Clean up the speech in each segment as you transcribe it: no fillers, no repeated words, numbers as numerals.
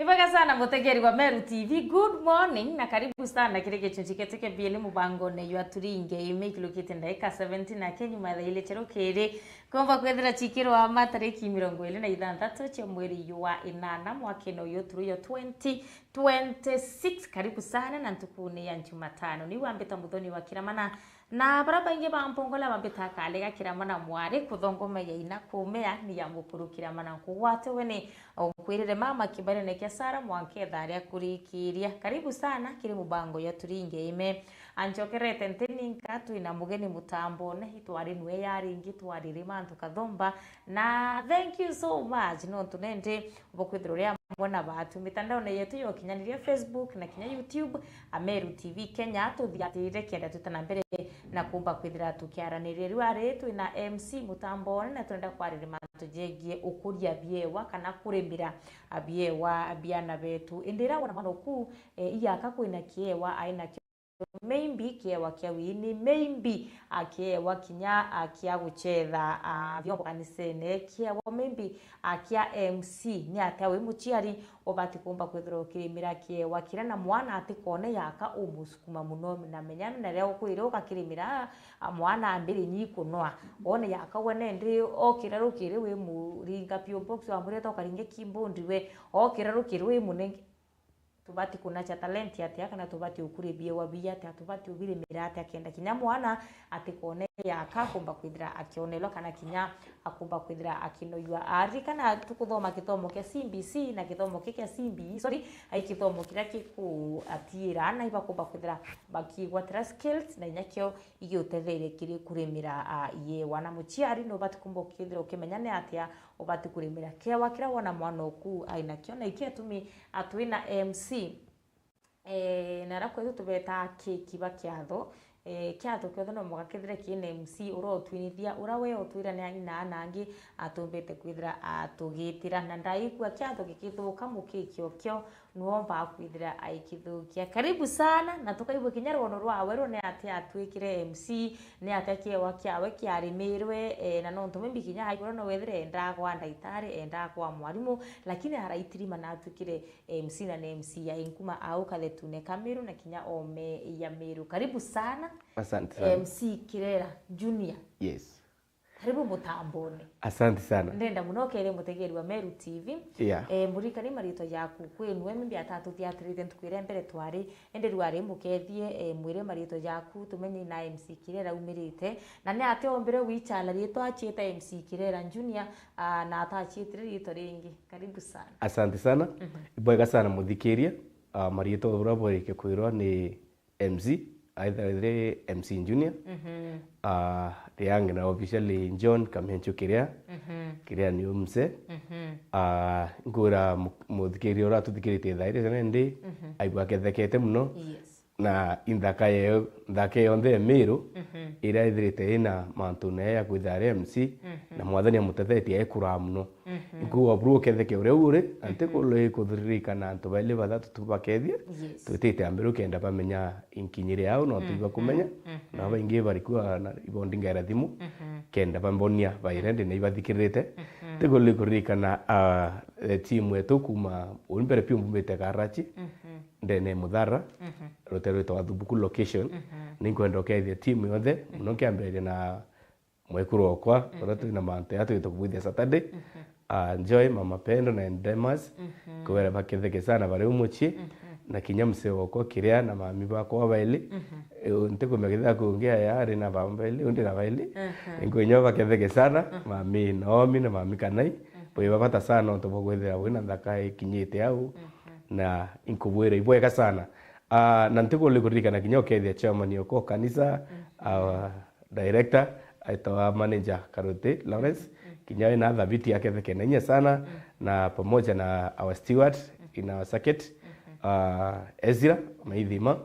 Ibaga sana mutegeri wa Meru TV. Good morning na karibu sana kile gichunjiketeke biele mubango ne ywa turinge imekilukite ndaika 17 na Kenya matha ile cherokere komba kwethera chikiro wa matariki 26 cha mweri wa inana mwaka uyu turuyo 2026. Karibu sana na ntukuni ya Jumatano ni wambeta muthoni wa kiramana na baraba inge bampongola bambeta kalega kiramana mware kuthongoma ya ina kumea ni ya mukuru kiramana kuwate wene kwirire mama kibare ne kiasara mwanke dharia kurikiria. Karibu sana kiri mubango ya turinge ime anjokerete nteninka tuina mugeni mutambone itwari nwe yari ingi twari mantu kathomba na thank you so much no tunende bokwithroria mbona batu mitandao na yetu yo kinyaniria Facebook na kinya YouTube Meru TV Kenya tuthiatire kenda tutana mbere na kumba kwithira tukiaraniriria riwari tuina MC mutambone na twenda kwarire mantu jegie ukuria biewa kana kurimira abiewa abiana betu indira wana manoku iyaka kwina kiewa aina maybe kiewa kia wini maybe akiewa kinya akia guchetha vyombo kanisene kiewa maybe akia MC ni atawe muchiari obati kumba kwithiro kirimira kiewa kira na mwana atikone yaka umusukuma muno na menyana na leo kwiro kakirimira mwana ambiri nyikunoa one yaka wene ndi okira rukire we muringa pio box wa mureta okaringe kimbondi we okira rukire we munenge tubati kuna cha talenti ati kana tubati ukuri bie wabia ati tubati ubire mirate akenda kinya mwana atikone yaka kumba kwithira akionelo kana kinya akumba kwithira akinoywa ari kana tukuthoma kithomo kia CBC na kithomo kia CBE ai kithomo kira kiku atira na iba kumba kwithira bakigwa tra skills na nyakio igiotethere kiri kurimira ye wana muchiari no bati kumba kwithira ukimenyane atia obati kurimira kewa kira wana mwana oku aina kiona ikiatumi atwina MC nara kwetu tubeta kiba kiatho kiatho kiothe no mugakithire kine MC uro twinithia ura we otwira ne ina nangi atumbete kwithira atugitira na ndaigua kiatho gikithuka mukikio kio nuomba kwithira aikithukia. Karibu sana na tukaibwe kinyarono rwawe rone ati atwikire MC ne atakie wakiawe kiarimirwe na no ntumbi kinya haikoro no wethire ndagwa ndaitari endagwa mwarimu lakini haraitirima na atwikire MC na MC ya inkuma au kale tune Kamiru na kinya ome ya Meru. Karibu sana. Asante sana. MC Kirera Junior. Yes. Karibu mutambone. Asante sana. Ndenda munokere mutegeri wa Meru TV. Yeah. Murika ni marito yaku kwenu embi atatu theatrite ntukwire mbere twari ende rwari mukethie mwire marito yaku tumenye na MC Kirera umirite na ne ate ombere wichala rito achita MC Kirera Junior na atachitire rito ringi. Karibu sana. Asante sana. Ibwega sana muthikiria marito urabore kwirwa ni MC either MC Junior. Yang na officially John Kamenchu Kiria. Kiria ni umse. Ngura muthikiri ora tuthikirite thaire sana ndi aigwa kethekete muno. Yes. Na indaka yonde Meru ira ithirite ina mantu ne ya kwithare MC na mwathani amutethetie ekura muno nguo bru ketheke ure ante kulo ikuthirikana antu baile bathatu tubakethie twitite ambiru kenda bamenya inkinyire yao no tuiba kumenya na baingi barikuwa na ibondingera thimu kenda bambonia bairende ne ibathikirite tiguli kurikana timu yetu kuma umbere pio mbete karachi ndene muthara rotero to athubuku location ninkwenda okethia timu yothe no kiambere na mwekuru okwa roto na mante atu itokubuthia Saturday enjoy mama Pendo na Endemas kwera baketheke sana bari umuchi na kinyamse okwa kiria na mami bakwa baili nteko megitha kuongea yari na bambeli undi na baili ingwenyo baketheke sana mami Naomi na mami Kanai boye babata sana to bogwethera wina thaka kinyite au na inkubwere ibweka sana na ntiko likurikana kinyo kethia chairman yoko kanisa director aitoa manager Karote Lawrence kinyo na dhabiti yake thekenenya sana na pamoja na our steward in our circuit Ezra Maithima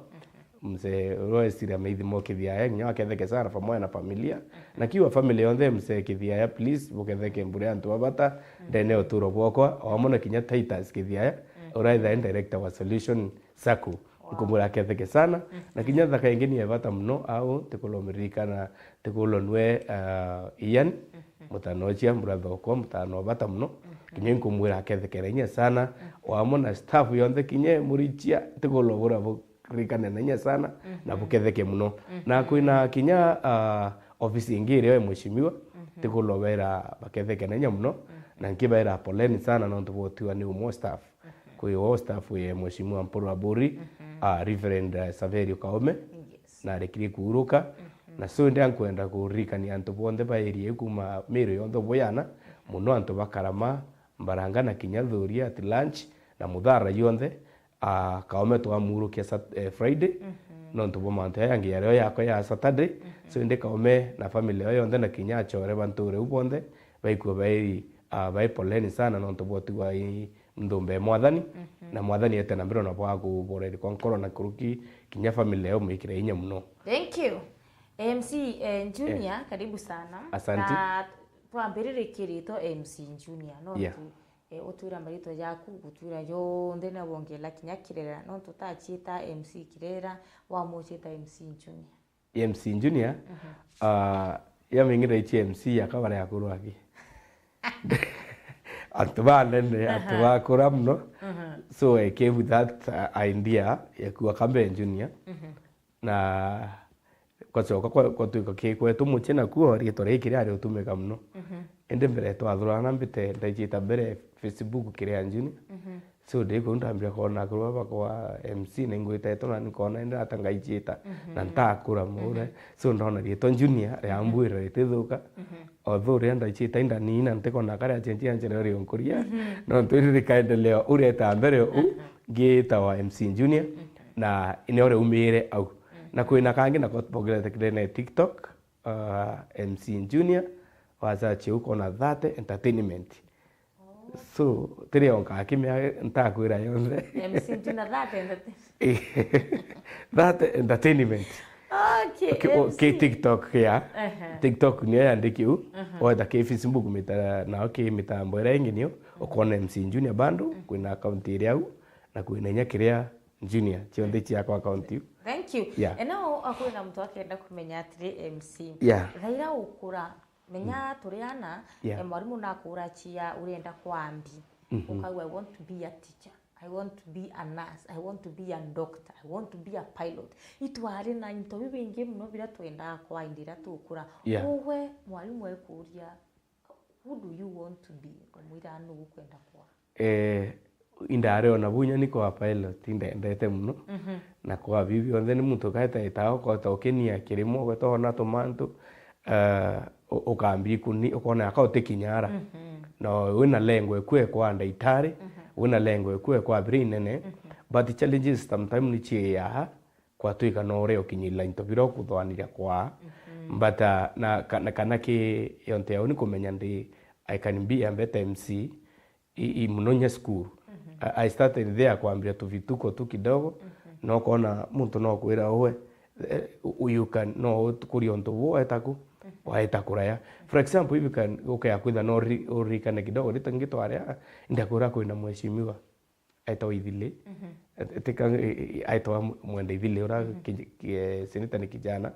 mse Ezra Maithima kithia kinyo aketheke sana pamoja na familia na kiwa family yonde mse kithia please buketheke mbure antu abata ndene oturo bwokwa o mona kinya Titus kithia uraitha director wa Solution Sacco nkumura ketheke sana na kinya thaka ingi ni evata muno au tikulomirikana tikulonwe Ian mutanochia brother ko mutano bata muno kinya nkumura ketheke nya sana wamo na staff yonthe kinya murichia tikulobura rikane nanya sana na buketheke muno na kwina kinya office ingire yo mheshimiwa tikulobera baketheke nanya muno na nkibaira poleni sana no tubotiwa ni umo staff kwa staff ye mheshimiwa Mporo Buri Reverend Saverio Kaome na rekiri kuruka na so ndankwenda kurikania antu bonde ba area kuma mero yondo boyana muno antu bakarama mbaranga na kinyathuria at lunch na muthara yonthe Kaome twamurukia Friday no ntubo mante yangi yareo yako ya Saturday so inde Kaome na family yonthe na kinyachore banture ubonde baikuwa bairi bai poleni sana no ntubo tiwa ndumbe mwathani na mwathani ete na mbiro na bwa kuboreri kwa corona kuruki kinya family yao mikire inya muno. Thank you. MC Junior karibu sana. Asante. Na twambirire kirito MC Junior no tu utura marito yaku gutura yo ndena wongela kinya kirera no tutachita MC kirera wa mochita MC Junior. MC Junior ya mingira ichi MC yakabara yakurwagi. Atuba kuramno so I came with that idea ya kuwa kambe Junior na kwa sababu kwa tuko kwetu muchena kuo ritore kire ari utumeka mno ende mbere twathurana mbite ndajita mbere Facebook kire Junior so ndiko ndambira kona kurwa kwa MC ningwita etona nikona enda atangaijita na ntakura mure so ndona rito Junior riambwira ritithuka although ndajita inda nina ntekona kare agenti anjere ri onkuria no twiri kaendelea ureta mbere ngita wa MC Junior na ine umire au na kwina kangi na kotbogere tekene TikTok MC Junior waza chiuko na that entertainment so tiri onka kimya ntakwira yonde MC Junior that entertainment okay TikTok ya TikTok ni yandikiu oda ke Facebook mita na okay mitambo renginio okona MC Junior bando kwina account iriau na kwina nyakiria Junior chionde chia kwa account yu. Thank you. Enao akwina mtu akenda kumenya atiri MC thaira ukura menya turiana mwarimu nakura chia urenda kwambi ukagwa I want to be a teacher, I want to be a nurse, I want to be a doctor, I want to be a pilot. Itwari na into bibingi muno bira twenda kwa indira tukura uwe mwarimu ekuria who do you want to be kumwira anu ukwenda kwa indare ona bunya niko a pilot ndete muno na kwa bibi onde ni muntu kaita itao ko tokenia kirimo ko to na tomanto okambi kuni okona akaote kinyara no wina lengo ekwe kwa ndaitari wina lengo ekwe kwa brinene but the challenges sometimes ni chia kwa tuika no reo kinyila into biro kuthwanira kwa but na kana ki yonte oni kumenya ndi I can be a better MC I munonya school I started there kuambia tu vituko tu kidogo no kona muntu no kwira owe you can no kurio nto wo etaku waetakuraya for example if you can okay akwitha no urikane kidogo ritangito aria ndakura kwina mheshimiwa aitwa Ithile tika aitwa mwende Ithile ura seneta ni kijana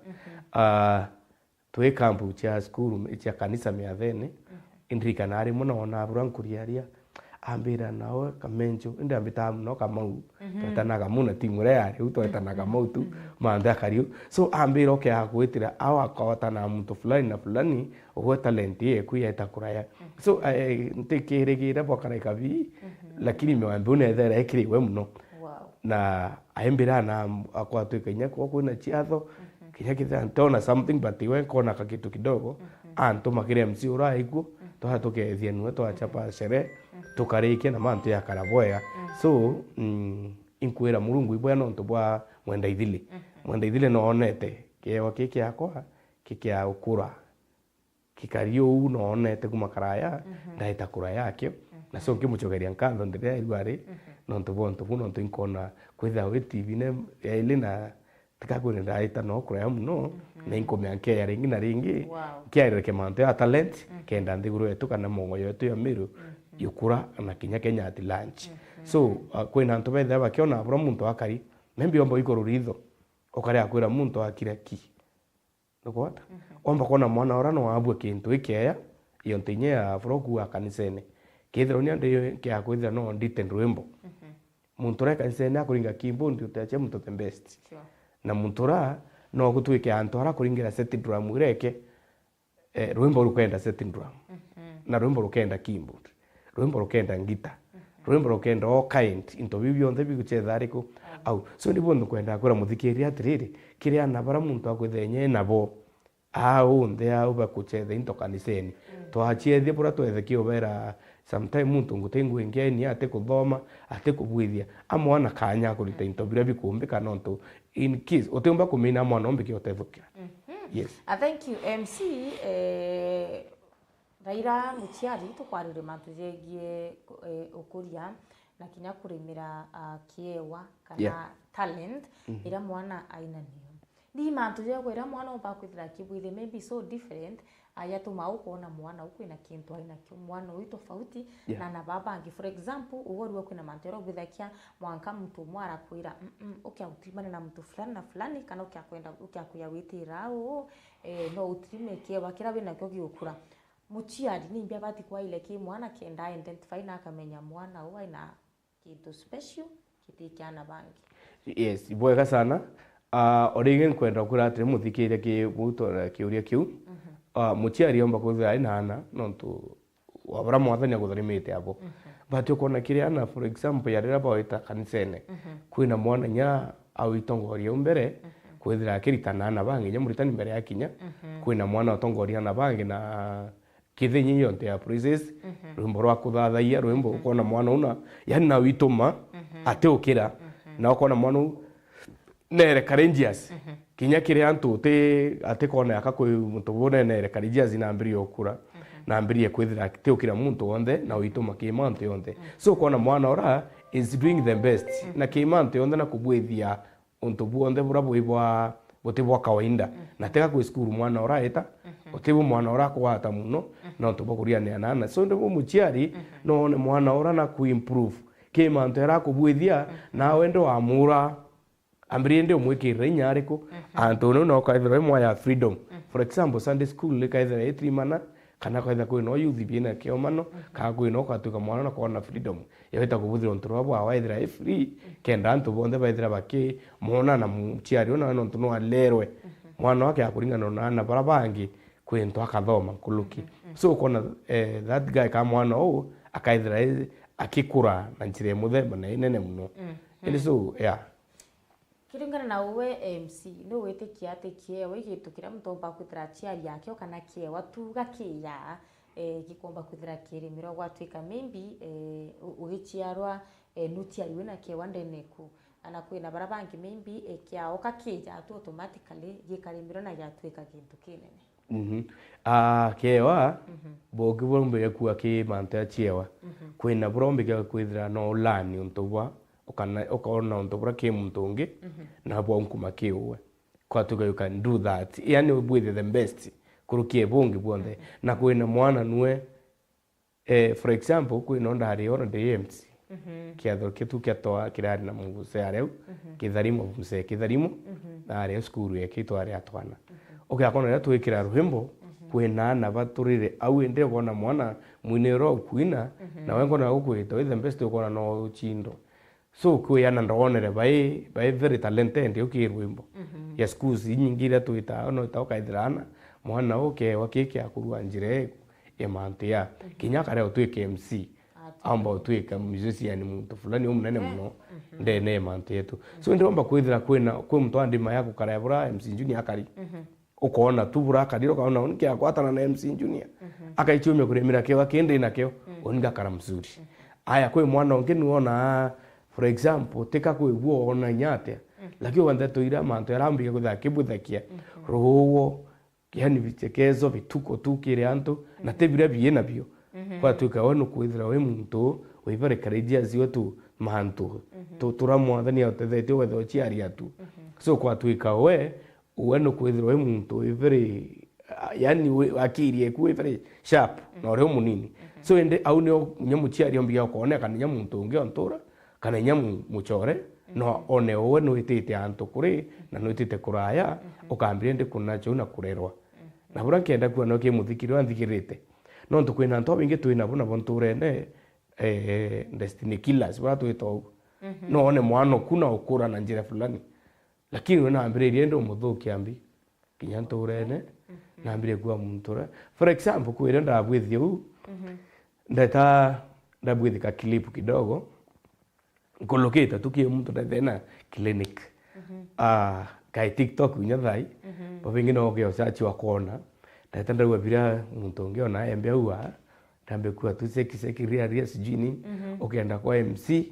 twe kampu cha school cha kanisa miathene indrikana ari muno ona burankuria ambira nawe kamenjo ndio ambita no kamau tatanaga muna timure yari utotanaga mautu manda kariu so ambira okay akwitira awa kawata na mtu fulani na fulani uwe talenti yeku yetakuraya so ntekeregira bokara kabi lakini mwambune thera ekiriwe muno na aimbira na akwatu kenya kwa kuna chiatho kinya kitha ntona something but iwe kona kakitu kidogo anto makire MC uraiku tuhatoke thienwe twachapa shere tukarikia na mantu ya karaboya so inkwira murungu ibwa no ntobwa mwenda Ithile no onete kewa kiki yakwa kiki ya ukura kikario no onete kuma karaya ndaita kura yake na so nkimuchogeria nkando ndire irwari no ntobwa no inkona kwitha we TV ne ile na tikakune ndaita no kura ya muno na inkomya nke ya ringi na ringi kiaire ke mantu ya talent kenda ndiguru yetu kana mongo yetu ya miru yukura na kinya Kenya at lunch so kwina nto bethe bakiona bro muntu akari membi omba iguru ritho ukare akwira muntu akire ki ndukota omba kona mwana ora no abwe kintu ikeya iyo ntinye ya froku wa kanisene kithiro ni ande ke akwithira no ndite rwimbo muntu ra kanisene akuringa kimbo ndi utache muntu the best na muntu ra no gutwike antu ara kuringira set drum ireke rwimbo rukenda set drum na rwimbo rukenda kimbo rwimbo rukenda ngita rwimbo rukenda all kind into bibyo nthe biguchetha ariko au so ndi bondu kwenda akora muthikiria atiriri kiria na bara muntu akwithenye nabo au nthe au bakuchetha into kaniseni twachethie bura twethekio bera sometime muntu ngutengu ingeni ate kuthoma ate kubwithia amwana kanya kurita into bira bikumbika nonto in case utemba kumina mwana ombike otethukira yes thank you MC Raila Muchiari tukwarire mantu jegie ukuria na kinya kurimira kiewa kana talent ira mwana aina niyo ndi mantu jegie ira mwana omba kwithira kibwithe maybe so different aya tuma ukona mwana ukwina kintu aina kyo mwana wi tofauti na baba ngi for example ugoru kwina mantu ro gwithakia mwanka mtu mwara kwira okay utimane na mtu fulani na fulani kana ukyakwenda ukyakuya witira no utrime kiewa kira bina kyo giukura Muchiari ni mbia bati kwa ile ki mwana kenda identify na akamenya mwana huwa ina kitu special kitikiana bangi yes ibwega sana origen kwenda kura atire muthikire ki mutora kiuria kiu Muchiari omba kuthira inana nontu wabra mwathania gutharimite abo but ukona kiria na for example yarira baita kanisene kwina mwana nya au itongoria umbere kwithira kiritana na bangi nya muritani mbere ya kinya kwina mwana utongoria na bangi na kithinyi yonte ya praises rwimbo rwa kuthathaia rwimbo ukona mwana una yani na wituma ate ukira na ukona mwana nere courageous kinya kire antu ate kona akakwe muntu bone nere courageous na mbiri okura na mbiri kwithira te ukira muntu onde na wituma kimantu yonte so ukona mwana ora is doing the best na kimantu yonde na kubwithia untu buonde burabo ibwa botebwa kawaida na teka ku school mwana ora eta otibu mwana ora kwata muno no tubakuria ne anana so ndo Muchiari no ne mwana ora na ku improve ke manto era kubwithia na wendo amura ambriende umwikire nyariko antono no kaithira mwa ya freedom for example Sunday school le kaithira etrimana kana kaithira ku no youth bina ke omano ka ku no katuka mwana na kona freedom yaweta kubuthira ontoro abo awaithira free kenda antu bonde baithira bake mona na Muchiari ona no ntuno alerwe mwana wake akuringana na barabangi kwento akathoma kuluki so kona that guy kama mwana akaithira akikura na njire muthemba na inene muno ili so kiringana na uwe MC no wete kiate kiewa igitukira mutomba kwithira chiari yake kana kiewa tuga kiya gikomba kwithira kirimiro gwatwika maybe ugichiarwa nutiari wina kiewa ndeneku ana kwina barabangi maybe kiao kakija tu automatically gikarimiro na yatwika kintu kinene kiewa bogi bombe kuwa ki manta chiewa kwina brombe ga kwithira no lani untobwa ukona untobra ki muntungi na bwa nkuma kiwe kwa tuga you can do that yani with the best kurukie bongi bonde na kwina mwana nuwe for example kwina ndari ora de MC kiatho kitu kiatoa kirari na Mungu seareu kitharimo mse kitharimo na ari skuru yake twari atwana okay akona ya twikira ruhimbo kwina na baturire au ende kona mwana mwinero kwina na wengo na ukwito the best ukona no chindo so kuyana ndonere by very talented ukirwimbo ya schools nyingira tuita no taukaithirana mwana oke wakike akurua njire emantia kinya kare utwike MC amba utwika musician muntu fulani umnene muno ndene emantia yetu so ndiromba kwithira kwina kwe mtu andima yako karayabura MC Junior akari ukona tubura kadiro kaona unki akwatana na MC Junior akaichumia kuremira kewa kende nakeo oninga kara mzuri aya kwe mwana ongeni wona for example teka kuiguo ona nyate lakini wanda toira manto yarambika kuthaki buthakia rowo yani vichekezo vituko tukire anto na tebira biena bio kwa tukaona kuithira we muntu we very courageous wetu manto turamwathani otethete wetho chiari atu so kwa tuika we ueno kuithira we muntu we very yani akirie ku very sharp na ore munini so ende au ne nyamu chiari ombia kuoneka kana nyamu muntu unge ontora kana nyamu muchore no one owe no itite antu kuri na no itite kuraya ukambire ndi kunacho na kurerwa na bura kenda kwa no kimuthikiri wanthikirite no ntukwina antu bingi twina bona bonturene destiny killers bora twito no one mwana kuna ukura na njira fulani lakini wena ambire riendo muthuki ambi kinya nturene na ambire kwa muntu for example kwira ndabwithia u ndata ndabwithika clip kidogo koloketa tukie mtu ndena clinic kai TikTok unya thai babengi no gyo sachi wakona ndata wabira muntu ngiona embe uwa tambe kwa tu seki ria sijini ukienda kwa MC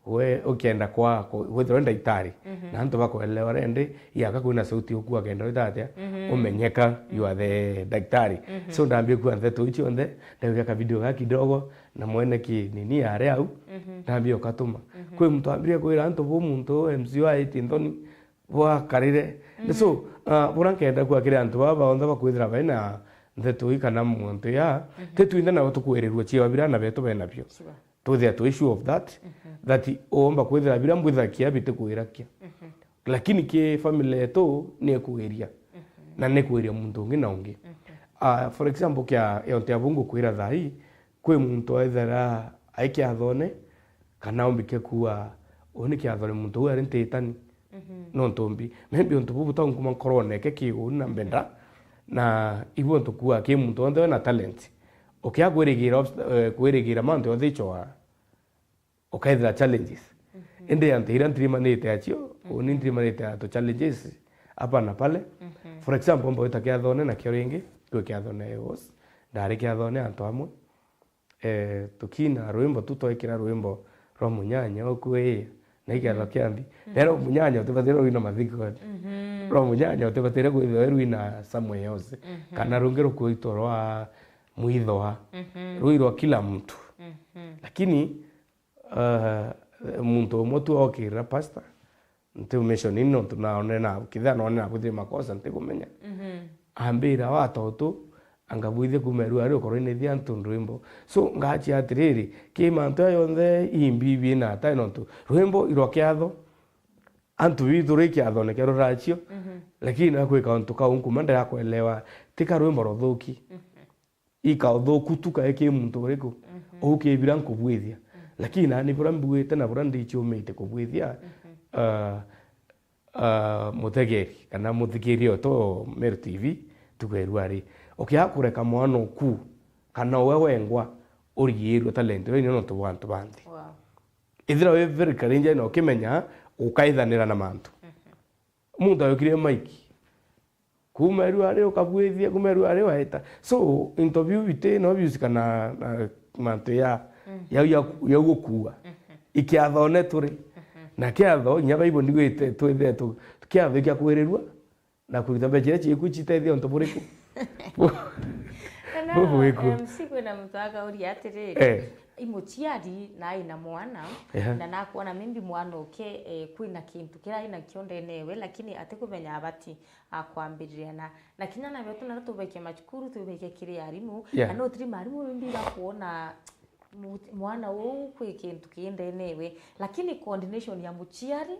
we ukienda kwa wethero ndaitari na antu bakoelewa rende yaka kuna sauti ukua kenda itatia umenyeka you are the daktari so ndambie kwa ndeto ichi onde ndaweka video ga kidogo na mwene ki nini are au ndambie ukatuma kwe mtu ambie kwa antu bo muntu MC wa itindoni wa karire so buranke kwa kire antu baba onda bakwithira baina ndeto ikana muntu ya tetuinda na tukuererwa chiwa birana beto bena pio to the issue of that that omba kwithira bira mbwithakia bite kuirakia lakini ke family yetu ni kuiria na ni kuiria muntu ungi na ungi for example kya yonte abungu kuira thai kwe muntu aithara aikia thone kana ombike kuwa oni kya thone muntu wa rentitani no ntombi maybe onto bubu tongu man corona ke kiu na mbenda na ibu onto kuwa ke muntu onde na talent okya kwerigira manto onde choa okaithira challenges ende antira ntrimanite achio oni ntrimanite to challenges hapa na pale for example mbo itakia thone na kio ringi kwa kia thone yos ndari kia thone anto amwe tukina rwimbo tutoikira rwimbo ro munyanya okwe na ikia kiambi pero munyanya utibathira wina mathiko ro munyanya utibathira kwithwa wina somewhere else kana rungiro kuitwa rwa muithwa ruirwa kila mtu lakini muntu motu okira pasta nte mention ino tunaonena kidha naona kuthi makosa nte kumenya ambira watoto angabwithie kumeru ari okoroine thia ntu rwimbo so ngachi atiriri ki mantu yonde imbibi na ta nontu rwimbo irokiatho antu bithuri kiatho ne kero rachio lakini akwika ntu ka unku manda yakwelewa tika rwimbo rothuki ika othuku tuka eke muntu uriko ukibira nkubwithia lakini ani bura mbuite na bura ndicho meite kubwithia mutegeri kana muthikiri oto Meru TV tugerwari okiakureka mwana ku kana wewe ngwa uriyirwe talent we no to want bandi ithira we very karinja no kimenya ukaithanira na mantu mundu ayokire maiki kumeru ari ukabwithia kumeru ari waita so interview bite no views kana mantu ya gukua ikiathone turi na kiatho nyaba ibo ndigwite twethe kiatho kia kwererwa na kuruta beje chiku chitethia onto buriku msiku na mtaka uri atiriri imuchiari na ina mwana na nakuona mimbi mwana oke kwina kintu kira ina kionde newe lakini atekumenya abati akwambiriria na kinya na betu na tubeke machukuru tubeke kiri arimu no tiri marimu mimbi bakuona mwana wao kwe kintu kiende newe lakini coordination ya muchiari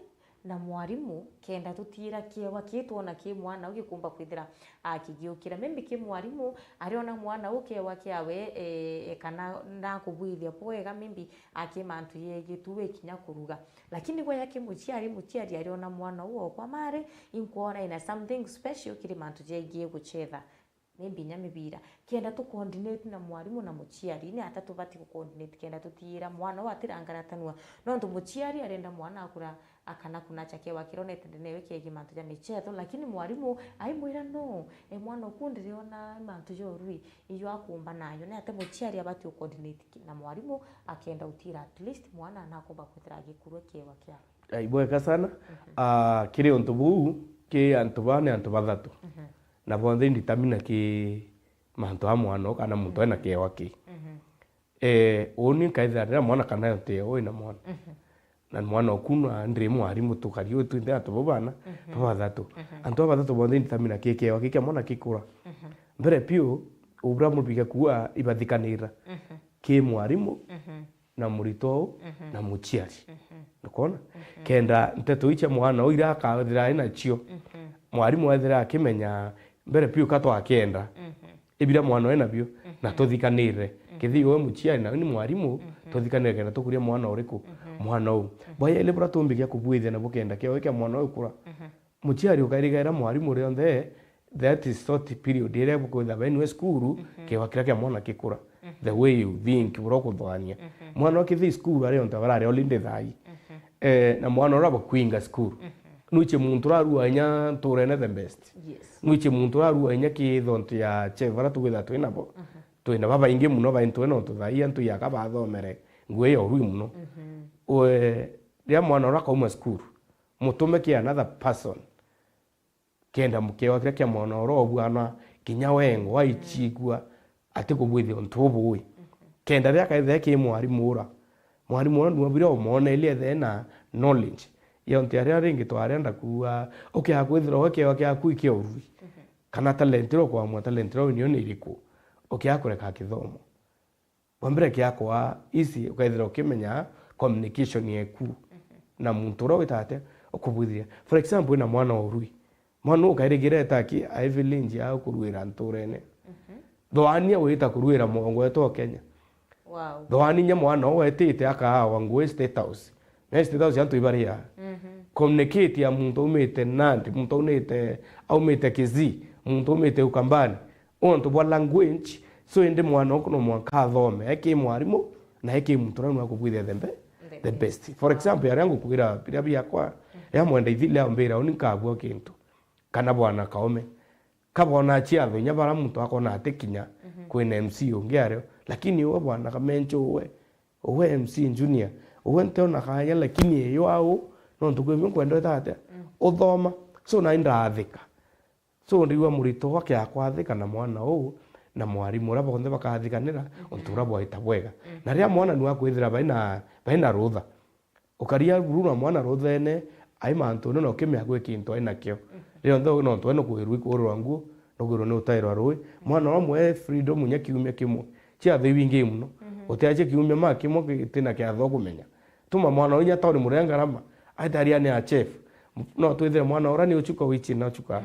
na mwarimu kenda tutira kiewa kitwona ki mwana ugikumba kwithira akigiukira membi ki mwarimu ariona mwana ukewa kiawe kana na kubwithia poega membi akimantu yege tuwe kinya kuruga lakini kwa yake muchiari ariona mwana uo kwa mare inkuona ina something special kiri mantu yege guchetha maybe nyamibira kenda tu coordinate na mwarimu na muchiari ni atatu bati ku coordinate kenda tutira mwana watirangana tanwa no ndo muchiari arenda mwana akura akana kuna chake wakironete newe kege mantu ya michezo lakini mwarimu aimwira no mwana ukundiriona mantu yorui iyo akumba nayo ne ate muchiari abati ku coordinate na mwarimu akenda utira at least mwana anakomba kwithira gikurwe kewa kya aibweka sana kire onto bu ke antubane antubathatu na bonde nditamina ki mantu amwana kana muntu ena kewa ki oni kaithara mwana kana yote ina mwana na mwana okuna ndire mwarimu tukario tu nda tubana bathatu antu bathatu bonde nditamina ki kewa ki mwana kikura mbere pio ubra mubiga kuwa ibathikanira ki mwarimu na murito na muchiari ukona kenda nteto icha mwana oira akathira ina cio mwarimu athira akimenya mbere piu katwa akienda ibira mwana ena bio na tuthikanire kithi we muchiari na ni mwarimu tuthikanire kenda tukuria mwana uriku mwana u boya ile bra tumbigia kubwithia na bukenda kio weke mwana u kura muchiari ukairigaira mwarimu ri onthe that is short period ile bukwitha when we school kiwa kira kia mwana kikura the way you think bro kuthwania mwana okithi school ari onthe barari olinde thai na mwana ora bakwinga school nuche muntu rarua nya turene the best nuche muntu rarua nya kithonto ya chevara tuwitha twina bo twina baba ingi muno ba into no tuthai antu ya kaba thomere ngwe yo rui muno we ria mwana ora kauma school mutume ki another person kenda mukewa kira kia mwana ora obwana kinya wengo waichigua ate kubwithi onto bui kenda ria kaithe ki mwarimu ora nwa bira omona ile thena knowledge yonte aria ringi twarenda kuwa okay akwithira okay akuikia urui kana talent ro kwa mwa talent ro ni iriku okay akureka kithomo wambere kiakwa isi ukaithira ukimenya communication yeku na muntu ro witate ukubwithia for example na mwana urui mwana ukairigira taki aivilinji au kuruira nturene thoania wita kuruira mongo eto Kenya wow thoani nya mwana wetite akawa ngwe state house state house yantu ibaria communicate ya muntu umete Nandi muntu unete au umete Kisii muntu umete Ukambani onto bwa language so ende mwana okuno mwanka thome eke mwarimu na eke muntu ranu akubwithia the best for example yarangu kugira pira byakwa ya mwenda ithile ambira unikabwa kintu kana bwana kaome kabona chiatho nya bara muntu akona atekinya kwina MC ungiario lakini wewe bwana kamencho we MC junior we ntona kaya lakini yo au no ndugwe kwenda tate uthoma so na indathika so ndiwa murito wake akwathika na mwana u na mwarimu ura bonthe bakathikanira ontura bwaita bwega na ria mwana ni wakwithira baina rutha ukaria runa mwana ruthene ai mantu no kimya gwe kintu aina kio rio ndo no tweno kwirui kurwangu no gwiro no tairwa rui mwana wa mwe freedom nya kiumya kimwe chia the wingi muno utiaje kiumya ma kimwe kitina kia thogumenya tuma mwana unya tauri murenga rama aitaria ni a chef no twithire mwana ora ni uchuka wichi na uchuka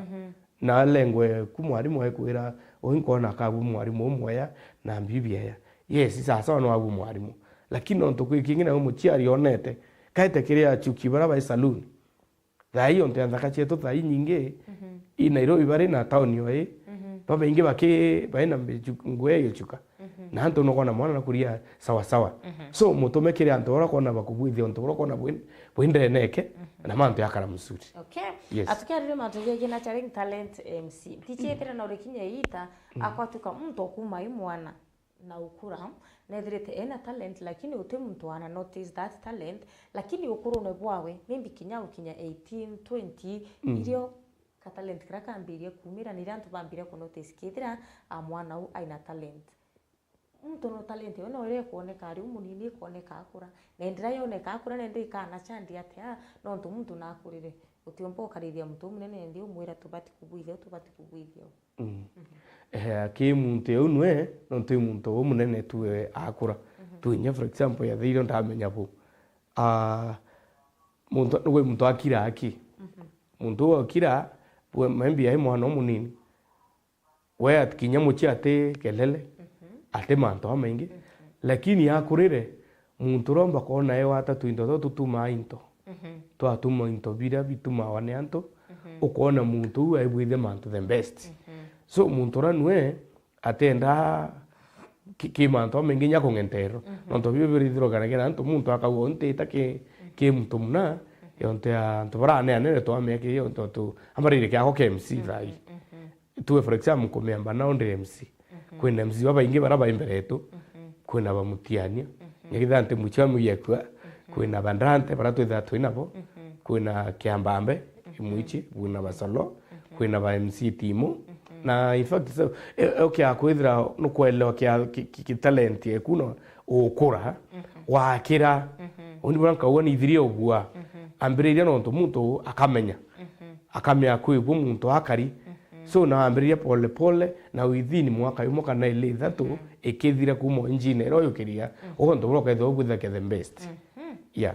na lengwe ku mwarimu ekwira oinkona kabu mwarimu umweya na mbibia yes sasa no abu mwarimu lakini onto kwikingina umuchiari onete kaite kiria chuki baraba saloon thai onte andaka cheto thai nyinge i Nairobi bare na town yo baba inge bake baina ngwe yochuka na anto no kona mwana na kuria sawa sawa so mutume kiria anto ora kona bakubwithi onto ora kona bwinde neke na manto yakara musuri okay yes. Atukiarire matuge gina challenge talent MC tichekera na urekinya ita akwatuka mtu kuma imwana na ukura nethirite ena talent lakini uti mtu ana notice that talent lakini ukuru ne bwawe maybe kinya 18 20 irio ka talent kraka ambirie kumira ni rantu bambire ku notice kithira amwana u aina talent mtu no talent yo no ire kuoneka ari umunini kuoneka akura na ndira yoneka akura na ndi kana chandi atia no mtu nakurire utiombo karithia mtu munene ndi umwira tubati kubwithio ki muntu yo nwe no tu muntu munene tuwe akura tuinya for example ya thiro ndamenya bu muntu akira aki muntu akira we maybe ai mwana munini we atkinya muchi ate kelele ate manto mengi lakini akurire muntu romba kona ewa ata tuindo tutuma into atuma into bira bituma wane anto ukona muntu aibwithe manto the best so muntu ranwe atenda ki manto mengi nya kongentero nonto bibirithiro kana kena anto muntu akawonte take ke muntu muna yonte anto barane ane to ameke yonto tu amarire kya ko MC vai tu for example komemba na onde MC kwenda MC baba inge baraba imberetu kwenda bamutiania nyagithante muchamu yekwa kwenda bandante baratu thatu inabo kwenda kiambambe imuichi kwenda basalo kwenda ba MC timu na in fact so okay akwithira no kwelewa ki talent yekuno ukura wakira undi branka woni ithiria ubua ambiriria no muntu akamenya akamya kuibu muntu akari so na ambiriria pole pole na within mwaka yumo kana ile thatu ikithira kumo engineer oyo kiria ondo broka itho gwitha ke the best yeah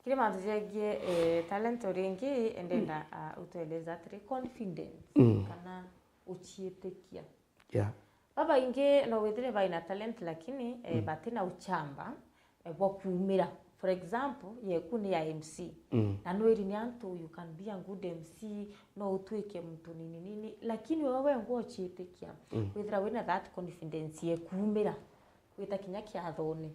kile mantujagie talent oringi endenda utueleza atiri confidence kana uchietekia baba inge no wethire baina talent lakini batina uchamba bwo kumira. For example, yekuni ya MC. Na noeri ni antu, you can be a good MC, no utuike mtu nini. Lakini wewe nguo chitekia. Wethira wena that confidence yekumira. Weta kinya kia thone.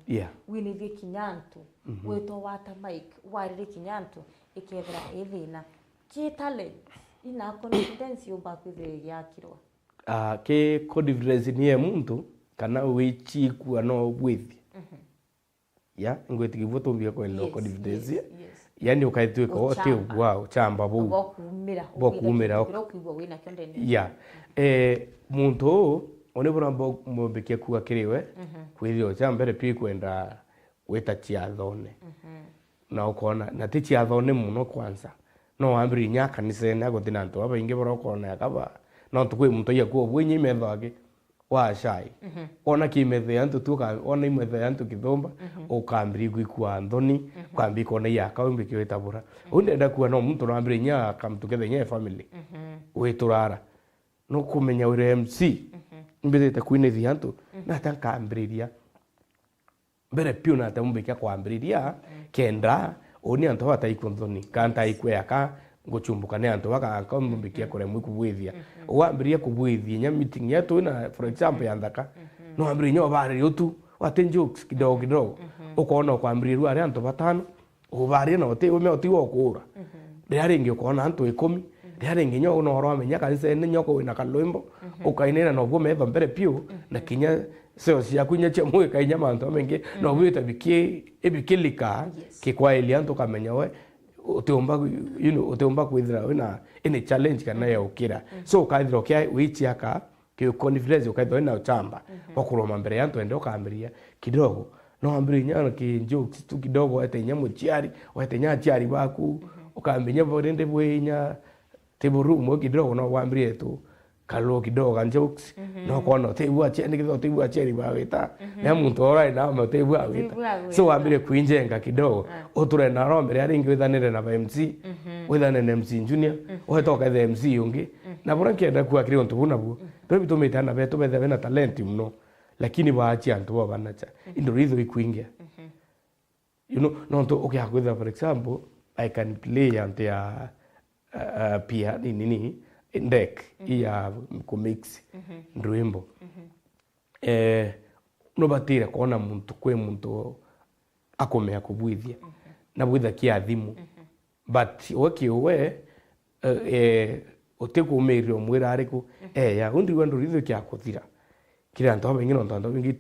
Winithie kinyantu. Weto wata mic. Warire kinyantu. Ikethira ethina. Ki talent. Ina confidence yomba kwithire yakirwa. Ke confidence ni muntu kana wichi kuwa no bwithi. Ya ngweti kivuto mbia kwa lo confidence yani ukaitweka wote wow chamba bu bokumira ya muntu one bora mbekia kuwa kiriwe kwithio chambere pi kwenda weta chia thone na ukona na ti chia thone muno kwanza no ambiri nya kanise na gotina nto aba inge bora ukona yakaba no tukwe muntu ya kuo bwenye methoage wa shai ona kimethe antu tuka ona imethe antu kithomba ukambiri gwikwa nthoni kwambi kona ya kaumbi kiwetabura undenda kuwa no muntu rambiri nya kamtukethe nya family weturara no kumenya ure MC mbirite kwinithia antu na tankambiriria mbere pio na tambikia kwambiriria kenda oni antu bataikwa nthoni kanta ikweka ngochumbuka ne antu baka akambikia kore mu kubwithia wambiria kubwithia nya meeting yetu na for example yandaka no ambiri nyo bari yotu wate jokes kidogo ukona kwambiriru ari antu batano ubari na ote ume oti wokura ndiaringi ukona antu 10 ndiaringi nyo no horo amenya kanise ne nyoko wina kalwimbo ukainena no gome eva mbere pio na kinya sio cia kunya che mu kainya mantu amenge no bwita bikie ebikilika kikwa elianto kamenya we uteomba uteomba kwithira wena ene challenge kana ya ukira so kaithira kia wichi aka ki confidence ukaithira na uchamba wakuroma mbere yantu ende ukambiria kidogo no ambiri nyana ki jokes tu kidogo atenya muchiari watenya chiari baku ukambinya borende bwenya teburu mo kidogo no wambirie tu kalo kidogo jokes no kono tebu achende kidogo tebu acheri baweta na muntu ora na mo tebu aweta so wambire kuinjenga kidogo oture na rombere ari ingi wethanire na MC wethane na MC junior ohetoka the MC ungi na bora kienda kwa kiri ontu bunabu bebi tumetana beto bethe na talent mno lakini waachi antu banacha indo ritho ikuingia you know no to okay akwetha for example I can play antia pia nini deck ya kumix ndwimbo no batira kona muntu kwe muntu akomea kubwithia na bwitha kia thimu but we otekumerio mwira ariku ya undi wendo ritho kia kuthira kira anto bengi no anto bengi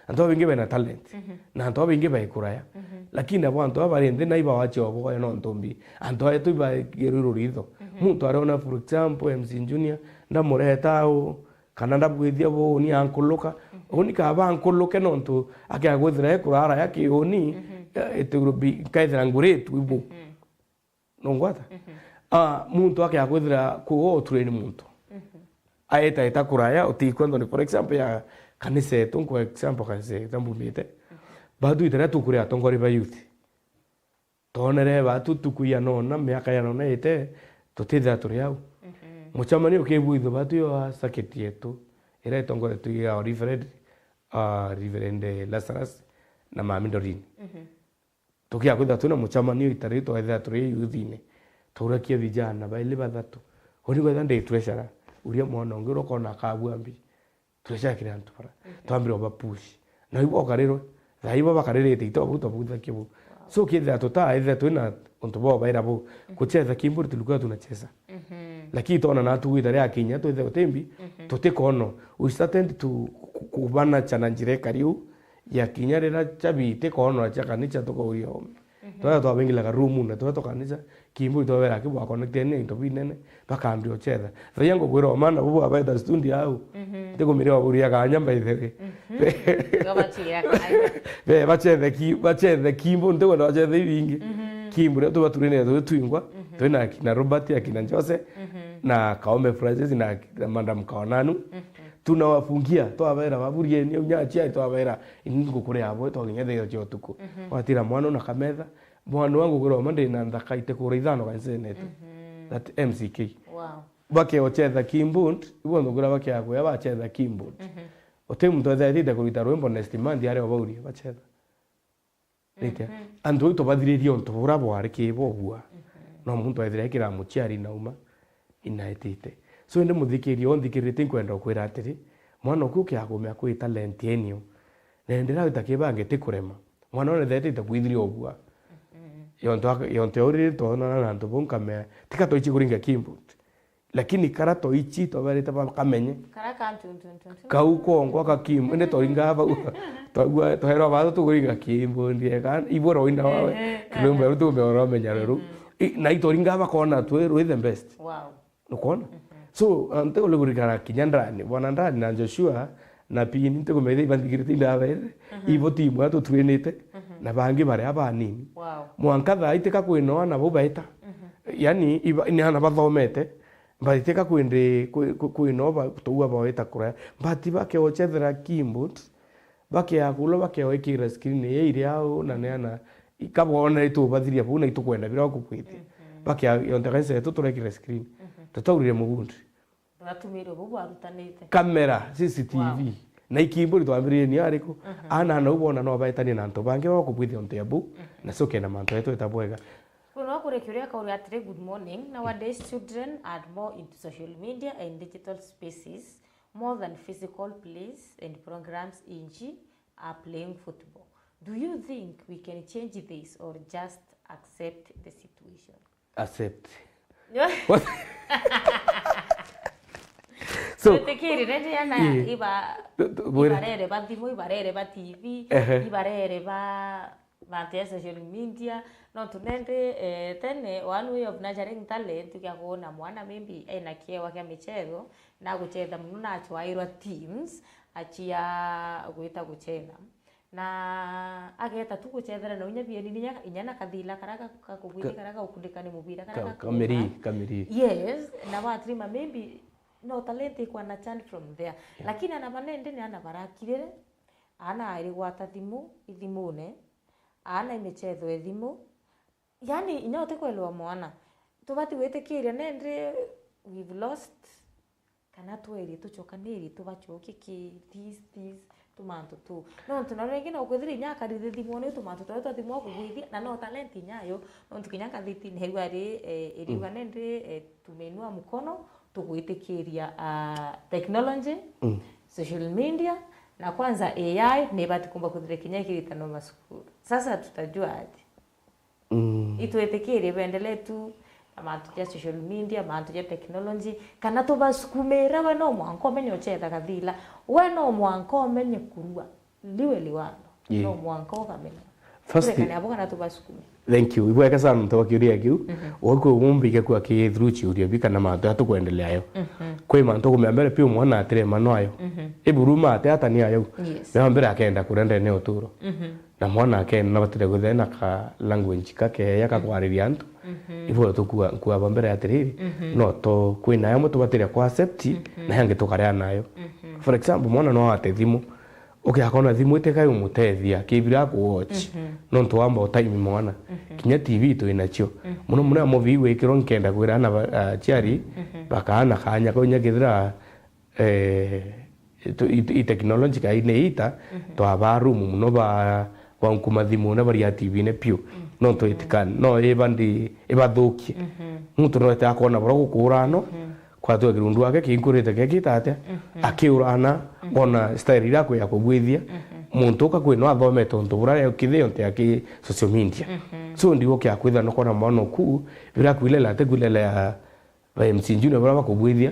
anto bengi bena talent na anto bengi ba ikuraya lakini abo anto abarende na iba wacho abo no ntombi anto etu iba geruro ritho muntu arona for example MC Junior ndamureta kana ndabwithia bo ni ankoloka oni ka ba ankoloke no nto akagwithira kurara yake oni eturubi kaithira nguretu ibo no ngwata muntu akagwithira ku train muntu aeta itakuraya utikwendo ni for example ya kanise tunko example kanise tambumite badu itera tukure atongori ba youth tonere batu tukuya nona miaka ya nona ite tutitha turi au muchamani ukebwitho batu yo saketi yetu ira itongore tuya reverend Lazarus na mami Dorini tukia kwitha tuna muchamani itarito etha turi youthine turakia vijana baile bathatu hori gwetha ndi treasure uria mwana ngiro kona kabwambi tureshakira antu para twambira ba push na ibo karero thaibo bakarerete itobuto butha kibu so kitha tota etha twina onto bo baira bo kucheza kimburi tulikuwa tunacheza lakini tona na tuwita ria kinya twethe utembi tutikono we started to kubana chananjire kariu ya kinya rera chabi tikono cha kanisa toko urio twa bengila ka room na twa kanisa kimbu to vera kibu connect ne to binene bakambio chetha thayango gwiro mana bubu abaita studio au teko mire waburia ka nyamba itheke bachethe kimbu ntego ndo chethe ibingi kimbu to baturene to twingwa twina kina Robert akina Jose na Kaome Francis na Madam Kaonanu tunawafungia twabera baburie ni unyachia twabera ingo kure abo to ngethe yo tuko watira mwana na kametha mwana wangu kuroma ndina nthaka itekura ithano kansenete that MCK Wow. bakechetha keyboard ibo ndugura bakiagoya bachetha keyboard ote muntu athethite kuruta rwimbo next month ari obaurie bachetha rite andu to bathiririo ntu bura bwari kibogua no muntu athire kira muchiari nauma inaitite so ndi muthikirio nthikirite kwenda kwira atiri mwana ku kiagomya kwi talent yenio na ndira utakibange tikurema mwana one thethite kwithirio obua yonto uri to na ntu bunkame tikato ichi kuringa keyboard lakini karato ichi to barita ba kamenye Karaka kau kongo kakim ende to ringa ba to hero ba to kuringa keyboard ndie kan iboro inda wawe kilombe to be oro menyareru na ito ringa ba kona to ro the best. Wow. Ukona so ante ole kurikana kinyandrani bwana ndani na Joshua na pini nte komede bandigirite ndawe ibo timu ato trainete na bangi bare abanini. Wow. Mwankatha iteka kwino na bobaita yani ni hana bathomete baiteka kwinde kwino ba tuwa baita kura bati bake ochethera keyboard bake akulo bake oikira screen ye iriao na neana ikabona itu bathiria buna itu kwenda bira kukwite bake yontekanse tu turekira screen tutaurire mugundi Batumire bubu arutanite kamera CCTV na ikimbo twambirie ni ariko ana na ubona no baitani na nto bange bakubwithia onte abu na soke na manto yetu etabwega. Kuno kurekiria kauri atire good morning. Nowadays children are more into social media and digital spaces more than physical plays and programs inji are playing football. Do you think we can change this or just accept the situation? Accept. What? So tekiri rende yana ibarere ba thimo ibarere ba TV ibarere ba social media no tunende tene one way of nurturing talent tukiakona mwana maybe ena kiewa kya michezo na kuchetha muno na achwairwa teams achia gwita kuchena na ageta tu kuchethera na unya bieni inyana kathila karaka kakubwini karaka ukundikani mubira karaka kameri yes na watrima maybe no talent kwa na chance from there lakini ana banende ni ana barakirire ana ari gwata thimu ithimune ana imechetho ethimu yani inyote kwelwa mwana tubati wetikiria nendre we've lost kana tweri tuchokaniri tubachoki ki this tumanto tu no tunarengi na kwethiri nyaka thimu ne tumanto tu thimu kugwithia na no talent nyayo no tukinyaka thiti nherwa ri iriwa nendre tumenua mkono tugwitikiria technology social media na kwanza AI ni bati kumba kuthire kinya kiritano masukuru sasa tutajua aje ituetekirie bendelee tu amantu ya social media amantu ya technology kana tubasukumira we no mwanko menyo chetha kathila we no mwanko menye kurua liwe liwano no mwanko kamenya first kana abo kana tubasukume. Thank you. Ibweka sana mtawa kiuria kiu. Wako mumbike kwa ki through chiuria bika na mantu atukuendelea yo. Kwe mantu kumembere pio mwana atire mano ayo. Iburuma ate atani ayo. Na mbere akenda kurenda ne oturo. Na mwana akenda batire guthena ka language kake yakakwariria antu. Ibo tukua kwa bambere atiriri. No to kwina yo mutu batire kwa accept na yange tukaria nayo. For example mwana no ate thimu akona thimu iteka umutethia kibira ku watch no ntwamba time mwana kinya TV to inacho muno movie wekiro nkenda kwira na chiari bakana kanya ko nyagithira technology ka ine ita to abaru muno ba wankuma thimu na bari TV ne pio no to itikan no ebandi ebadhuki muntu no ta akona bro gukurano kwa tu girundu ake kinkurite ke kitate akiurana ona style yako ya kubwithia muntu ka kwino athome tonto burare ukithio nte aki social media so ndiwo kya kwitha no kona mwana ku bira kwilela ate kwilela ya msinjune bra kubwithia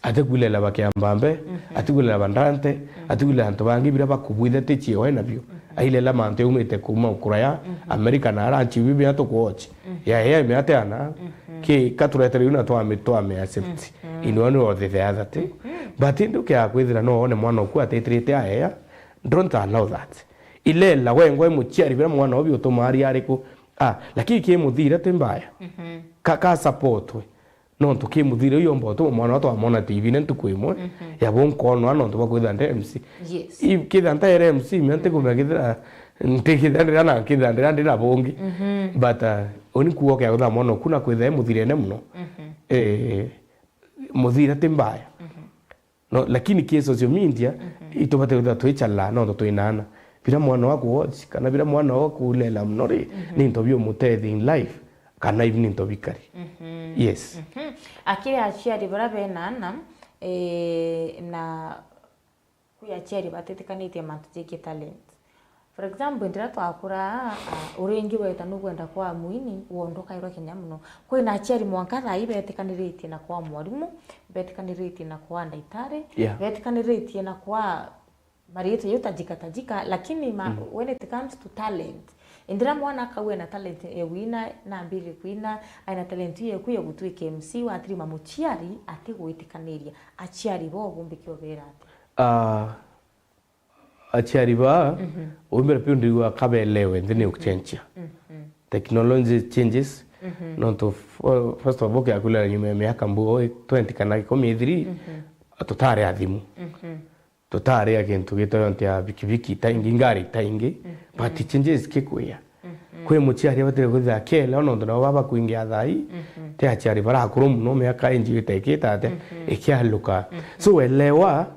ate kwilela bakiambambe ate kwilela bandante ate kwilela nto bangi bira bakubwithia techi wena bio ailela mante umete kuma ukuraya America na aranchi bibi ato kuoch ya me ate ana ke katuretere una twame accept in one or the other thing but ndu kya kwithira no one mwana ku atetrete aya don't allow that ilela wengwe muchiari bira mwana obyo tomari ariko lakini ke muthira tembaya ka support we no tuki muthira uyo mboto mwana wato amona TV ne tukwimwe ya bonkono ano ndo bakwitha MC yes if kidha nta MC mente kumagithira ntikithandira na kithandira ndira bongi but oni kuo kya gutha mono kuna kwithe muthirene muno muthira timbaya no lakini ki social media itubate gutha twichala no twinana bila mwana waku watch kana bila mwana waku lela muno ri ni ntobio mutethi in life kana even ntobikari yes akiri aciari bara benana na kuyaciari batetikanite matujiki talent. For example, ndira twakura uringi weta nugwenda kwa muini wondoka iro Kenya muno kwi na aciari mwanka thai betikaniritie na kwa mwarimu betikaniritie na kwa ndaitari betikaniritie na kwa marieto yote tajika lakini when it comes to talent indira mwana akawe na talent wina na mbiri kwina aina talent ye kuya gutwika MC wa atrima muciari ati gwitikaniria aciari bo bumbikyo bera aciari ba umbere pio ndigwa kabelewe ndine ukuchencha technology changes not first of all ya kula nyume miaka mbuo 20 kana 13 atotare athimu totare akintu gitoyonte ya bikibiki taingi ngari taingi but changes kikuya kwe muciari batire gutha kele ono ndo baba kuingia thai te aciari bara akuru muno miaka inji itekita ate ikialuka so elewa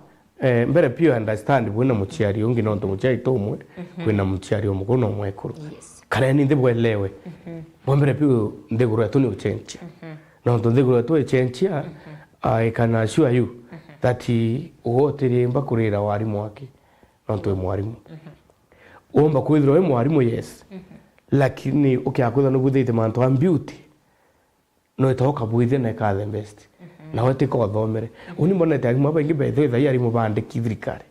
mbere pio understand bwina muciari ungi no ndo muciari tomwe kwina muciari omukono mwekuru kare ni ndibwe elewe mbere pio ndeguru atuni uchencha no ndo ndeguru atu chencha I can assure you that ugotere mbakurira warimu wake no ndo mwarimu omba kwithiro mwarimu yes lakini ukiakwitha no buthite manto am beauty no itoka bwithe na ka the best na wote ko thomere uni mbona tagi maba ingi bethe thai ari mubande kithirikari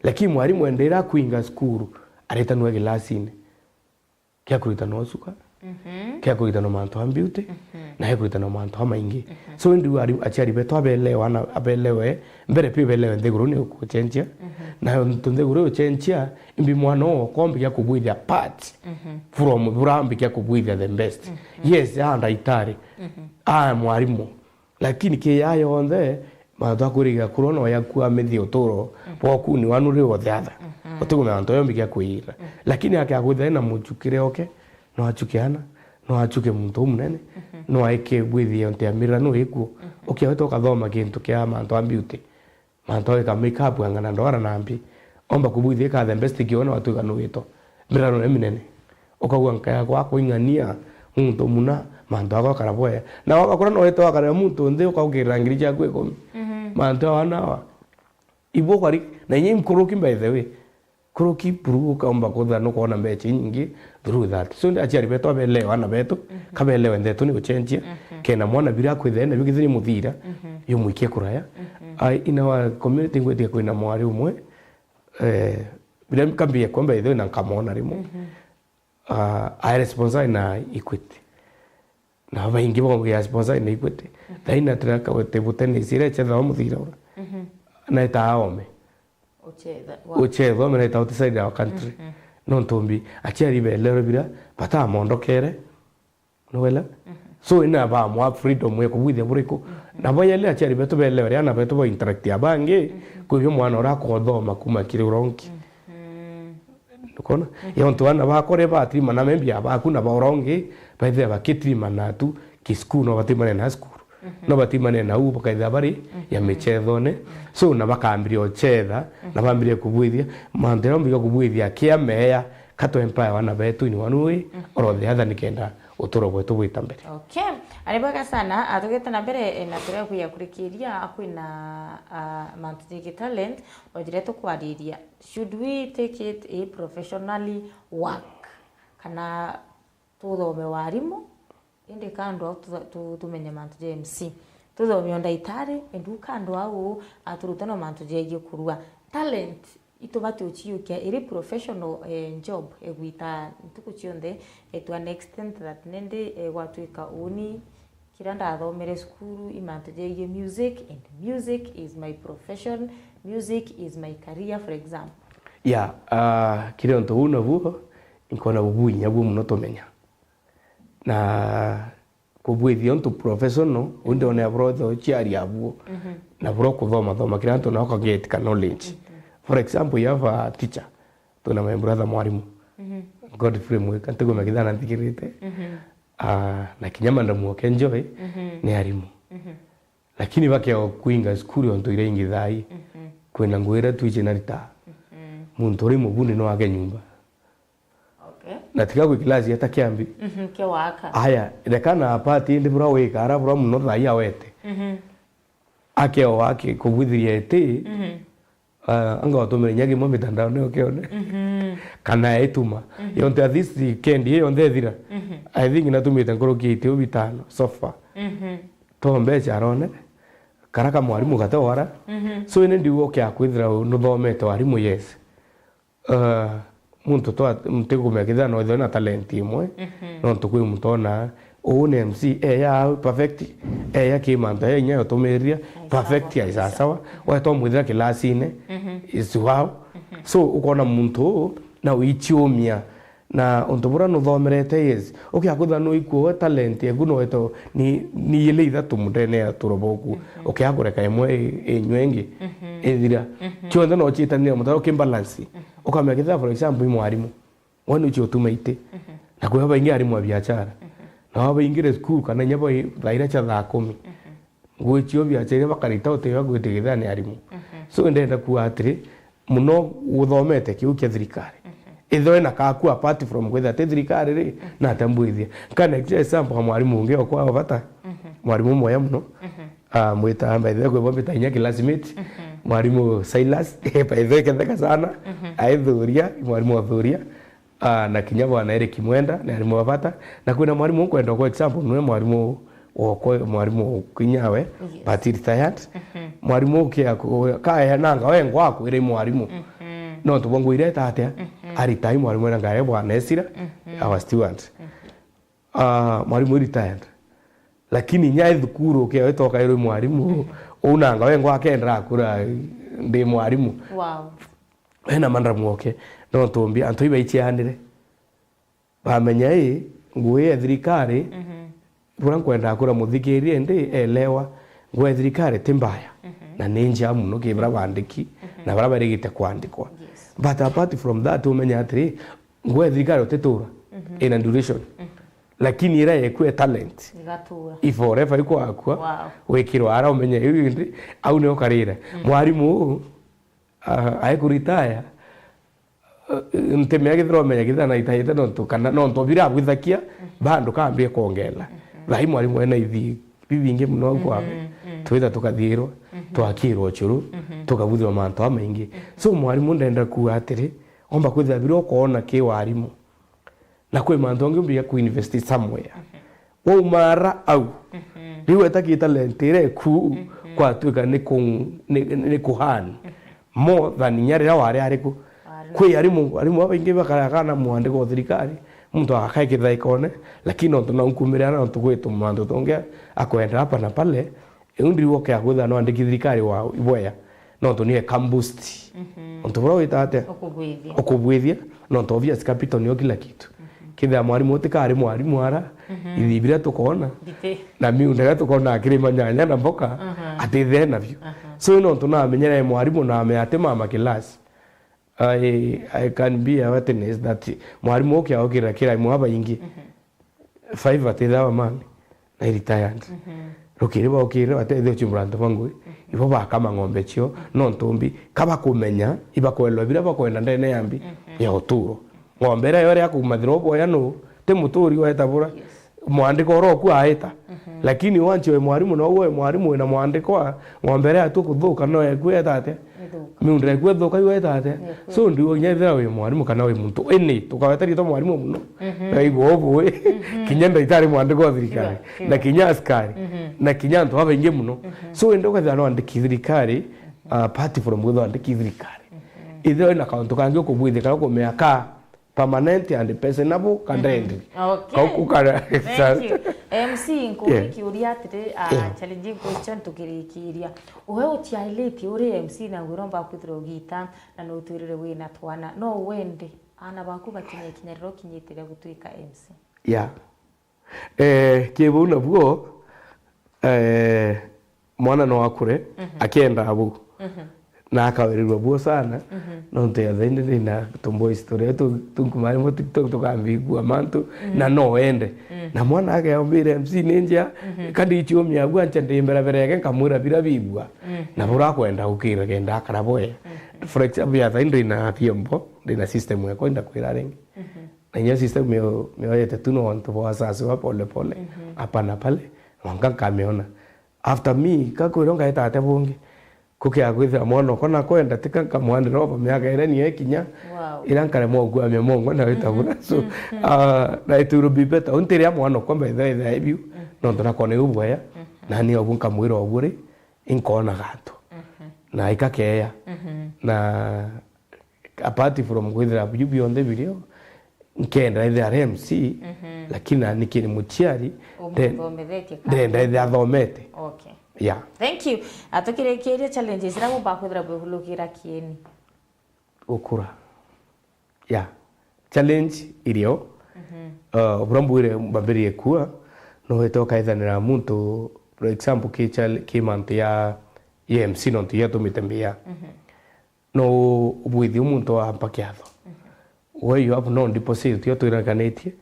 lakini mwarimu endera kuinga skuru areta no gilasine kya kurita no suka kya kurita no manto am beauty na he kurita no manto amaingi so ndi ari aciari beto abelewa na abelewe mbere pio belewe ndeguru ni ukuchencha na ndeguru uchencha imbi mwana o kombi kya kubwithia part from burambi kya kubwithia the best yes anda itari mwarimu lakini ke yayo onde matwa kuriga kurono yakua methi uturo boku ni wanuri othe other otugo manto yombi kya kuira lakini akagutha na muchukire oke no achukiana no achuke muntu munene no aike bwithia onte amira no iku ukiaweto kathoma kintu kya manto ambiute manto ka make up ngana ndora nambi omba kubwithia ka the best kiona watu kanu wito mira no eminene ukagwa nkaya kwa kuingania muntu muna manto ako karaboya na wakakora no weto akara muntu nde ukaugira ngiri cha kwe komi manto anawa ibo kwari na nyim kuruki by the way kuruki puru kaomba kodha no kuona mbechi nyingi through that so ndi aciari beto abelewa na beto kabelewa ndeto ni uchenjia kena mwana bira kwithene bigithini muthira yo mwikie kuraya in our community ngwetia kwina mwari umwe bila mkambia kwamba itho na kamona rimo I responsible na Equity na baingi bo ya responsible na Equity daina traka wote butene sire chetha muthira na itaome uchetha mena ita outside our country no ntombi aciari belero bira bata mondokere no wela so ina ba mo freedom we kubwithia buriko na boyele aciari beto belero ya na beto bo interact ya bangi kubyo mwana ora kothoma kuma kiri uronki kona yonto wana bakore batrima na membia bakuna baoronge baithe bakitrima na tu kisku no batimane na skuru no batimane na ubo kaitha bari ya mechethone so na bakambiria ochetha na bambiria kubwithia mandero mbiga kubwithia kia meya kato empire wana betu ni wanui orothe hatha nikenda utoro bwetu bwita mbere okay aribaga sana atugeta na mbere na ture kuya kurikiria akwina Mount Talent ojireto kwariria should we take it a professionally work kana tuthome warimu indi kando tumenye Mount MC tuthome ndaitari endu kando au aturutano Mount J kurua talent itobate uchiukia iri professional job egwita ntukuchionde to an extent that nende gwatuika uni kiranda athomere skuru imanteje music and music is my profession, music is my career for example kire onto una vuo inkona bubunya bwo muno tomenya na kubwithia onto professional unde one abroad chiari abuo na bro kuthoma kiranto na okagetika knowledge for example you have a teacher tuna my brother mwarimu Godfrey Mwika ntugo magithana nthikirite na kinyama ndamuoke enjoy ni arimu lakini bakeo kuinga skuli onto ire ingithai kwena ngwira tuiche na rita muntu uri mubuni no age nyumba na tiga ku class yata kiambi ke waka aya rekana apati ndi bura we kara bura muno thai awete akeo wake kubuthiria eti anga watomere nyagi mo mitandao ne okeone kana etuma yonte this weekend yonte thira I think natumite ngoroki ite ubitano sofa tombe charone karaka mwarimu gatawara so ine ndiwo kya kwithira no thomete warimu yes muntu to mtego megitha no thona talent imwe no tukui mutona one MC ya perfect ya kimanta ya nyayo tomeria perfect ya sawa wa to mwithira kilasine is wow so ukona muntu na uichiomia na ontobura no thomerete yes okay akutha no ikuo talent eguno eto ni ile ithatu mudene ya turoboku okay akureka imwe enywengi ethira kyonthe no chitania mutaro kimbalance ukamekitha for example mwarimu wanu uchi utumaite na kwa baingi arimu biashara na baingi school kana nyabo thaira cha 10 gwichio biashara bakarita utewa gwitigitha ni arimu so ndenda kuwa atiri muno uthomete kiu kia thirikari itho na kaku apart from gwetha thirikari ri na tambuithia kana example mwarimu unge okwa bata mwarimu moya muno mwita mbaithe kwa bombita inya classmate mwarimu Silas baithe ketheka sana aithuria mwarimu athuria na kinyabo na Eric Mwenda na mwarimu wabata na kuna mwarimu kwenda kwa example nwe mwarimu okwa mwarimu kinyawe but retired mwarimu kia kaya nanga wengo wako ire mwarimu no tubongo ire tatia ari time mwarimu na ngaye bwana Esira our steward mwarimu retired lakini nyai thukuru kia wetoka ire mwarimu unanga wengo akendra kura ndi mwarimu wow ena mandra muoke no tumbi antu ibe ichianire bamenya nguye thirikari bura kwenda kura muthikirie ndi elewa nguye thirikari timbaya na ninja muno kibra bandiki na bara barigite kwandikwa but apart from that umenya atri nguye thirikari otetura in duration lakini ira yekwe talent igatura iforever iko akwa wekiro ara umenya ndi au ne okarira mwarimu aikuritaia ntemea githro menya githana itaite no tukana no ntobira gwithakia bando kambie kuongela lai mwarimu ena ithi bibinge muno kwabe twitha tukathirwo twakirwo churu tukabuthwa manto amaingi so mwarimu ndenda kuwa atiri omba kwitha biro kuona ki warimu na kwe manto ngumbi ya kuinvest somewhere wo mara au riwe takita lentire ku kwa tuka ni kuhani more than nyarira wari ariku kwe arimu abaingi bakaragana mwandiko thirikari muntu akaikitha ikone lakini onto na nkumira na onto gwetu mando tonge akwenda hapa na pale undi woke agutha no andiki thirikari wa iboya no onto ni cambust onto bro itate okubwithia no onto obvious capital ni kila kitu kitha mwarimu utikari mwarimu ara ithibira tukona na miunda tukona akirima nyanya na mboka atithe navyo so no onto na menyere mwarimu na ameatema makilasi I can be a witness that mwarimu okia okira kira mwaba ingi 5 atitha mami na retired rokire ba okire atithe chimbrando bangu ibo bakama ng'ombe chio no ntumbi kaba kumenya iba kwelo bira bakwenda ndene yambi ya oturo ng'ombe ra yore akumathiro boya no te muturi wetabura mwandiko roku aita lakini wanchi we mwarimu no we mwarimu na mwandiko ng'ombe ra tukuthuka no ekweta ate miundre kwethuka iweta ate so ndiwo nyethera we mwarimu kana we muntu eni tukawetari to mwarimu muno aigo obwe kinyenda itari mwandiko thirikari na kinya askari na kinya ndo abainge muno so endo kwetha no andiki thirikari party from gwetha andiki thirikari itho ina kauntu kangi okubwithika ko meaka permanent and personable kandrendi okay thank you MC nkuki uri atire challenging question tukirikiria uhe utiaileti uri MC na nguromba kwithira ugita na no twirire wina twana no wende ana baku bakinye kinyariro kinyitire gutwika MC ya kibu na bwo mwana no akure akienda abu na akawirirwa buo sana no nteathende ndina tumbo historia tunkumari mo TikTok tukambigua mantu na no ende na mwana ake ombire MC ninja kandi ichomia gwancha ndimbera bereke nkamura bira bigwa na bura kwenda ukira kenda karaboya for example ya thindi na tiempo ndina system yako nda kwira rengi na hiyo system me yete tuno wantu wa sasa wa pole pole hapana pale wanga kameona after me kakwira ete bungi kukia kwithira mwana kona kwenda tika kamwandira oba miaka ire ni ekinya irankare mo gwa me mongo na itabura so na ituru bibeta untiria mwana kombe thaitha ebiu no ndona kone ubwaya na ni obunka mwiro oburi inkona gato na ikakeya na apart from kwithira beyond the video nkenda ithira MC lakini nikiri muchiari ndenda athomete okay. Yeah. Thank you. Atokirekeria challenges ra mubakwithira bwihulukira kieni. Ukura. Yeah. Challenge irio. Brambwire mbambiri ekua no hetoka ithanira muntu for example ki month ya MC no tia tumitembea. No ubwithi muntu ampa kiatho. We you have no deposit yo tuirakanĩtie.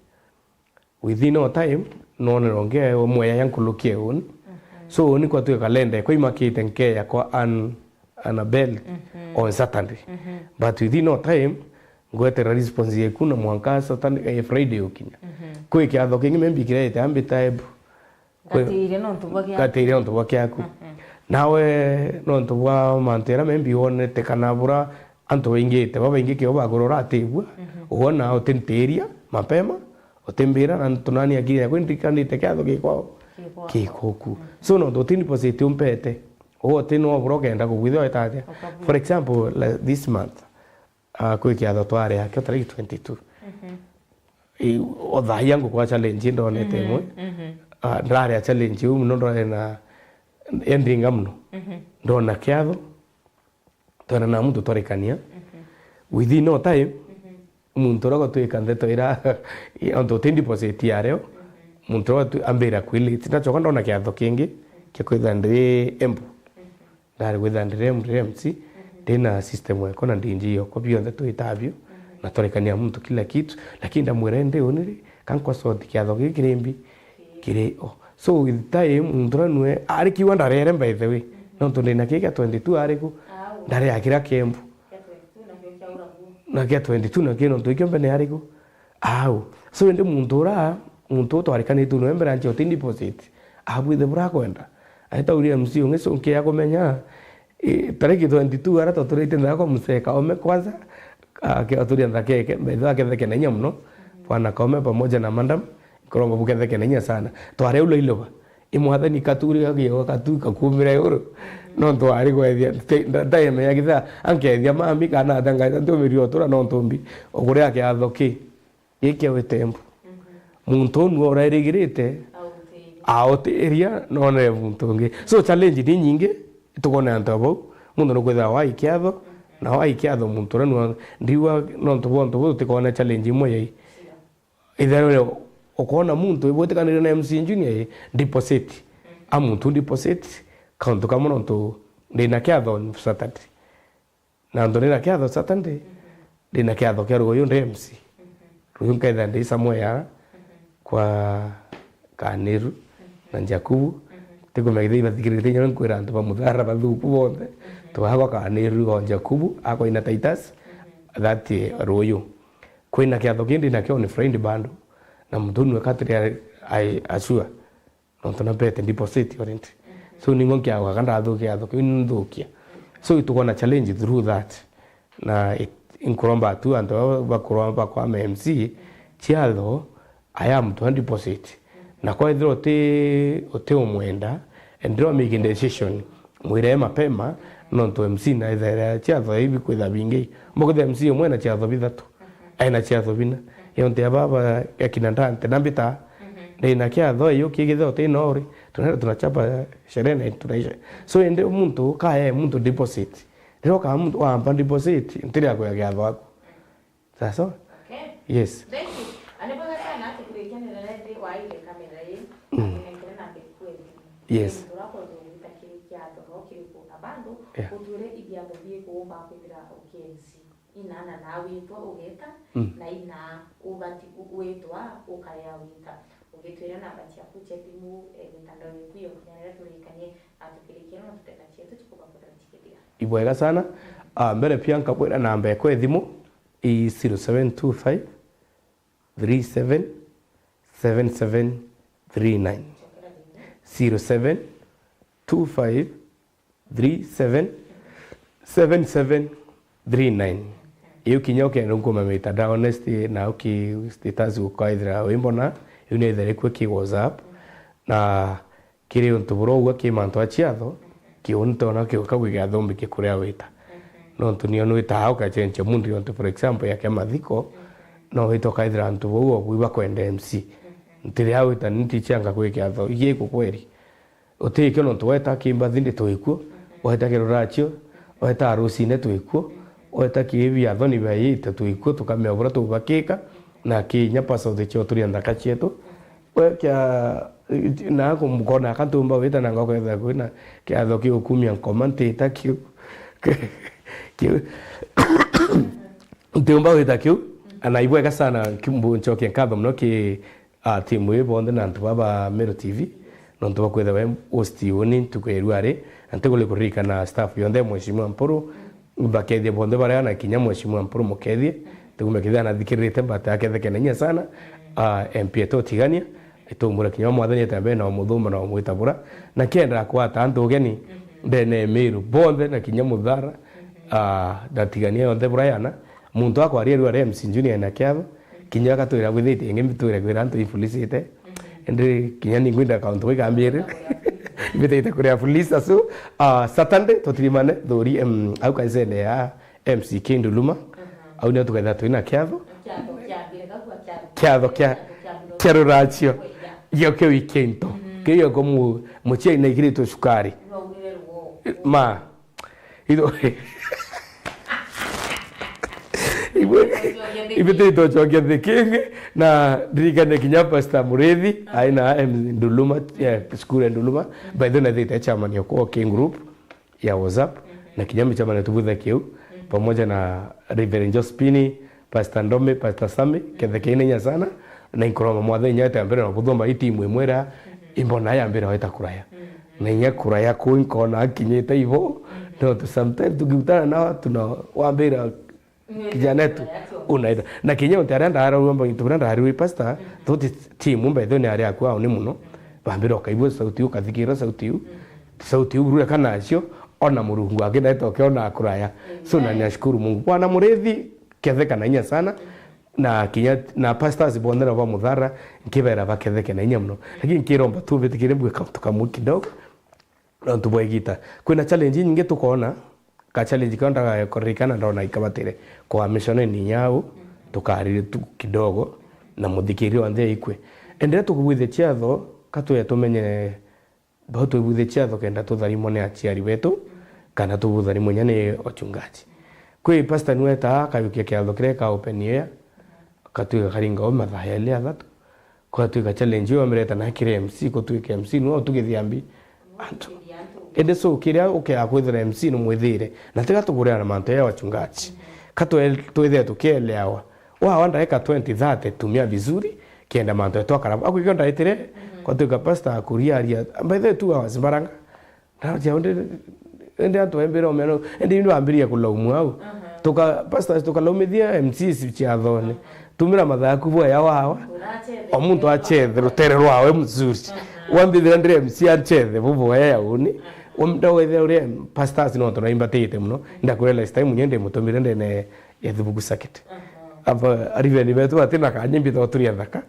Within no time no neronge omwe yankulukie un. So ni kwa tu kalenda kwa imakite nkeya kwa Annabelle on Saturday. But within no time ngoete response yeku na mwanka Saturday Friday ukinya. Kwa kiatho kingi membikire ambi type. Katire no tubwa kyaku. Nawe no tubwa mantera membi one tekanabura anto ingite baba ingike oba gorora atebwa. Uona otenteria mapema otembera na tunani akiri kwendikandite kiatho gikwao. Kikoku. So no dotini positi umpete. O tino brogenda ko gwitho etatia. For example, like this month kwa kiatho tware ya 22. O dha yangu kwa challenge ndo nete mwe. Ndare challenge ndo na ending amno. Ndo na kiatho. Twana na mtu torekania. Within no time muntu rogo tuikande toira onto tindi positi yareo. Muntu watu ambira kwili tinachoka ndona kiatho kingi kikwithande embu ndari withande MC tena system yako na ndinjio kwa bionde tuitabio na torekania mtu kila kitu lakini ndamwirende oniri kankwa soti kiatho gikirembi kire so with time ndranwe ari kiwanda rere by the way no tundina kika 22 ariku ndari akira kembu na kia 22 na kino tuikyombe ne ariku so ndi muntu twarikani tu no mbera ncho tindi deposit abwithe bura kwenda ahita uri MC ungeso nkia kumenya tariki 22 ara toturite ndako mseka ome kwanza akiaturia ndakeke mbetho aketheke nenya mno bwana kome pamoja na madam korongo buketheke nenya sana tware ulo iloba imwathani katuri agio katu kakumira yoro no twari gwethia ndaime yakitha ankethia mami kana ndanga ndomirio tura no ntombi ogure akiathoki iki wetembo muntu nu orairigirite aoteria no ne muntu ngi so challenge ni nyingi tukona ntabo mundu no kwetha wa ikiatho na wa ikiatho muntu ranu ndiwa no ntabo tukona challenge imwe yai ithero okona muntu ibotekanire na MC Junior deposit amuntu deposit kantu kama no ndina kiatho Saturday na ndona kiatho Saturday ndina kiatho kya rugo yonde MC rugo kaitha ndi samoya kwa Kaniru na Jakubu tegomegithe bathikirite nyo nkwira antu bamuthara bathuku bothe twagwa Kaniru go Jakubu ako ina Titus that royo kwina kiatho kindi na kyo ni friend bando na mudunu katri asua no tona pete deposit orient so ningo kya wakanda athukia kwindukia so itukona challenge through that na inkuromba tu anto bakuromba kwa MC chialo I am 20% na kwa hivyo ote umwenda ndiro making decision mwire mapema no to MC na ithera chiatho hivi kwitha bingi moko the MC umwena chiatho bithatu aina chiatho bina yonte baba yakinandante nambita ndina kiatho yo kigithe ote nori tunachapa sherehe tunaisha so ende muntu kae muntu deposit ndiro ka muntu wa deposit ntiri yako ya kiatho wako sasa okay yes thank you yes utwire ibia muthie kuomba kwithira ukienzi inana na witwa ugeta na ina ubati witwa ukaya wita ugitwira namba ciaku cia thimu mitandao yetu yo kunyarira turikanie atukirikira na tuteka chetu tukubakura chikidia ibwega sana. Mbere pia nkakwira namba yako ya thimu i 0725 37 7739 0725 37 7739 iyo kinya ukenda ngoma mitandao honesty na uki status ukaithira wimbona ine ithere kwe ki WhatsApp na kiri untuburo uga ki manto achiatho ki unto na ki ukagwiga thombi ki kuria wita no tunio no ita hauka chenche mundu onto for example ya kama thiko no wito kaithira ntubo uo bwiba kwenda MC ntiri hau ita nti changa kwike atho iye kukweri utike no tweta kimba thindi twikuo weta kiruracho weta arusine twikuo weta kibi athoni bayita twikuo tukamebura tubakika na kinya paso de choturi andaka chetu wekia na kumkona kantumba weta na ngoko ya kwina kia thoki ukumia komante takio ntumba weta kio anaibweka sana kimbu nchoke nkatho mno ki timu ibonde na ntubaba Mero TV no ntuba kwetha we hosti oni tukweruare antegole kurika na staff yonde mheshimiwa Mpuru bakethie bonde bara na kinya mheshimiwa Mpuru mukethie tukumekithia na thikirite mbata akethe kenenya sana MP to tigania itumbura kinya mwathani tambe na muthuma na mwitabura na kenda kwa tanto geni ndene Meru bonde na kinya muthara ndatigania yonde burayana muntu akwa ari MC Junior na kyabo kinya katwira gwithite ngi mitwira gwira ntu ifulisite ende kinya ni gwinda account we kambire ibete kuria fulisa so Saturday totirimane thori au kaizene ya MC Kinduluma au ni tukatha twina kyatho kya ruracio yo ke weekend kiyo komu muchie na igirito sukari ma ido ibete to chokia the king na dirigane kinya Pastor Murethi aina Nduluma school Nduluma by the way the chairman yako King group ya WhatsApp na kinyama chama na tubudha kiu pamoja na Reverend Jospini Pastor Ndome Pastor Sami kethekene sana na inkoroma mwathenya nyata mbere na kuthomba itimu imwera imbona ya mbere waita kuraya na nya kuraya ku inkona akinyeta ivo no to sometimes tukutana na tuna wambira kijana tu unaida na kinyao taranda ara uromba intubanda hari pastor thoti timu mbe ni ari akwa ni muno bambira kaibwo sauti ukathikira sauti urure kana acio ona murungu agenda itoke ona kuraya so na nashukuru Mungu Bwana Murethi ketheka na inya sana na kinya na pastors bondera ba muthara nkibera baketheke na inya muno lakini kiromba tu bitikire mbwe tukamu kidogo na tubwegita kwina challenge nyingi tukona ka challenge konda korikana ndona ikabatire kwa mission ni nyao tukarire tu kidogo na muthikiri wande ikwe endere tukubwithe chiatho katuye tumenye bato ibwithe chiatho kenda tutharimo ne achiari wetu kana tubutharimo nyane ochungaji kwi pastor nweta kayukia kiatho kireka open air katuye karinga omathaya ile athatu kwa tuika challenge yo amereta na kire MC ko tuike MC no tugithiambi antu ende so kiria ukea kwithira MC no mwithire na tiga tuguria na manto ya wachungaji katwe twithe tukielewa wa wanda eka 2030 tumia vizuri kienda manto yetu akara akwikonda itire kwa tuika pastor akuriaria mbaithe tu awazimbaranga ndaja ende antu embere omeno ende ndu ambiria kulaumu au tuka pastor tukalomithia MC ciathone tumira mathaya kubwa ya wawa omuntu achethe rutere rwawe mzuri wambithira ndire MC achethe bubu ya uni umdawethe uri pastors no tona tete muno ndakurela style munyende mutomire ndene yathubuku sakit aba ariveni betu atina kanyimbi to turi thaka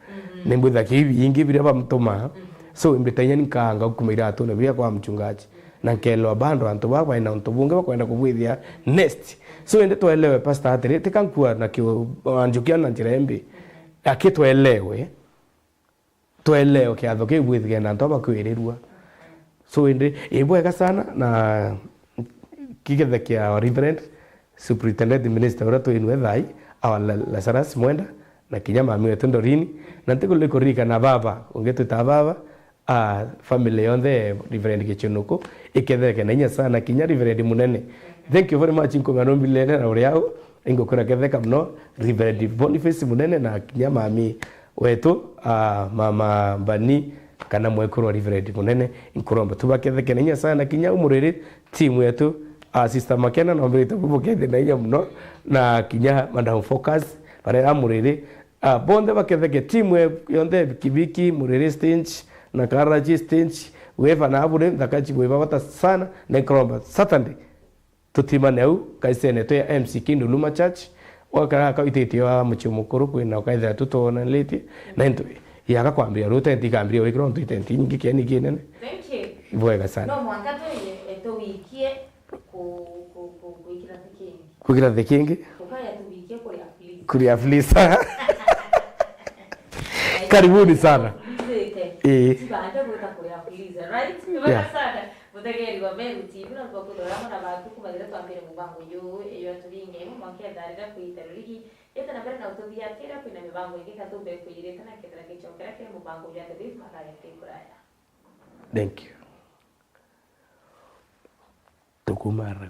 nimbutha kibi ingi bire bamtuma so imbitanya nikanga kumaira atuna bia kwa mchungaji na kelo abando antu baba ina ntubunge bakwenda kubwithia next so ende twelewe pastor atire tikankua na kio anjukia na njirembi akitwelewe twelewe kiatho kibwithia na ntoba kwirirwa so ende ibweka sana na kigethe kia Reverend Superintendent Minister urato inwe thai awala Lazarus Mwenda na kinyama mwe tendorini na ntikule korika na baba ungetuta baba family yonthe Reverend Kichunuko iketheke na inya sana kinya Reverend munene. Thank you very much inkomano bilene na uriao ingokora ketheka mno Reverend Boniface munene na kinya mami wetu mama Bani kana mwekuru Reverend munene inkoromba tubaketheke na inya sana kinya umuriri timu yetu sister Makena na mbere tubukethe na inya mno na kinya Madam Focus barera muriri bonde baketheke timu yonthe Kibiki muriri stage na Karachi stage wefa na abure ndakachi wefa bata sana na inkoromba Saturday tutimane au kaisene to ya MC Kindu Luma Church wakara ka ititio wa muchumukuru kwina kaithira tutona leti na into yaga kwambia ruta ndikambiria wikiro ntu itenti nyingi kiani kinene. Thank you. Bwega sana. No mwanga to wikie kuikira thikingi. Kuikira thikingi? Ukaya tuwikie kuria flisa. Karibuni sana. Baada buta kuria flisa, right? Bwega sana. Mutegeri wa Meru TV na kudora na bantu kumagira twambire mubango yo eyo tulinge mu makiendarira kuiterurigi eta na bere na utubia kira kwina mibango ingi katumbe kuyireta na ketera kichokera kire mubango ya tebe makaya kikuraya. Thank you. Tukumara.